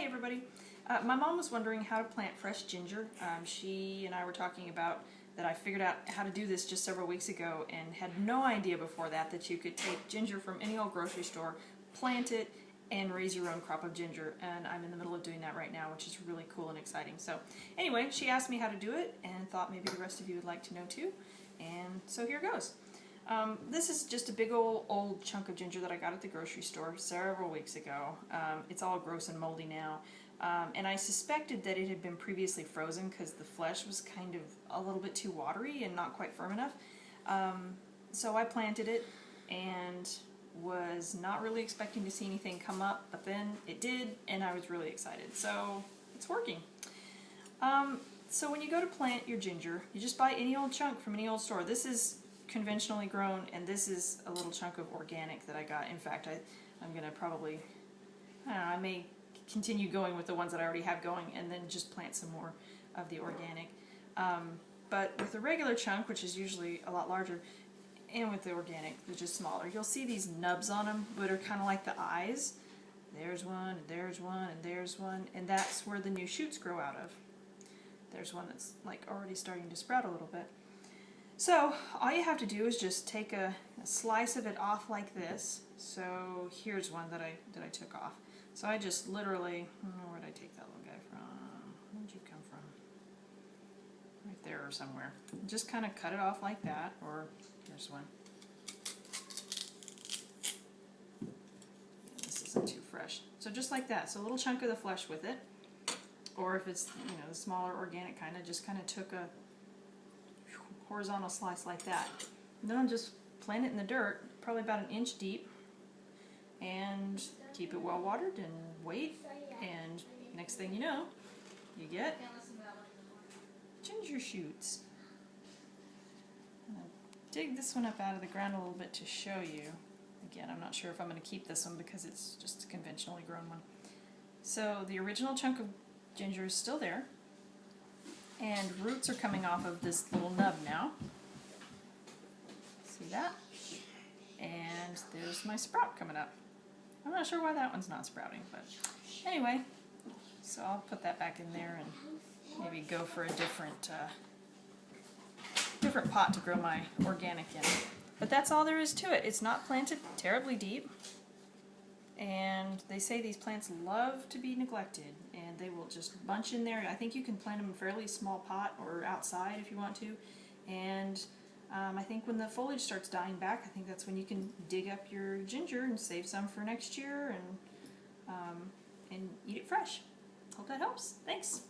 Hey everybody. My mom was wondering how to plant fresh ginger. She and I were talking about that I figured out how to do this just several weeks ago and had no idea before that you could take ginger from any old grocery store, plant it, and raise your own crop of ginger. And I'm in the middle of doing that right now, which is really cool and exciting. So anyway, she asked me how to do it and thought maybe the rest of you would like to know too. And so here goes. This is just a big old chunk of ginger that I got at the grocery store several weeks ago. It's all gross and moldy now. And I suspected that it had been previously frozen because the flesh was kind of a little bit too watery and not quite firm enough. So I planted it and was not really expecting to see anything come up, but then it did and I was really excited. So it's working. So when you go to plant your ginger, you just buy any old chunk from any old store. This is conventionally grown, and this is a little chunk of organic that I got. In fact, I'm going to probably, I don't know, I may continue going with the ones that I already have going and then just plant some more of the organic. But with the regular chunk, which is usually a lot larger, and with the organic, which is smaller, you'll see these nubs on them that are kind of like the eyes. There's one, and there's one, and there's one, and that's where the new shoots grow out of. There's one that's like already starting to sprout a little bit. So all you have to do is just take a slice of it off like this. So here's one that I took off. So I just literally, where did I take that little guy from? Where'd you come from? Right there or somewhere. Just kind of cut it off like that, or here's one. This isn't too fresh. So just like that. So a little chunk of the flesh with it. Or if it's, the smaller organic kind, I just kind of took a horizontal slice like that. And then I'll just plant it in the dirt, probably about an inch deep, and keep it well watered and wait, and next thing you know, you get ginger shoots. I'm going to dig this one up out of the ground a little bit to show you. Again, I'm not sure if I'm going to keep this one because it's just a conventionally grown one. So the original chunk of ginger is still there. And roots are coming off of this little nub now. See that? And there's my sprout coming up. I'm not sure why that one's not sprouting, but anyway, so I'll put that back in there and maybe go for a different pot to grow my organic in. But that's all there is to it. It's not planted terribly deep. And they say these plants love to be neglected, and they will just bunch in there. I think you can plant them in a fairly small pot or outside if you want to. And I think when the foliage starts dying back, I think that's when you can dig up your ginger and save some for next year and eat it fresh. Hope that helps. Thanks.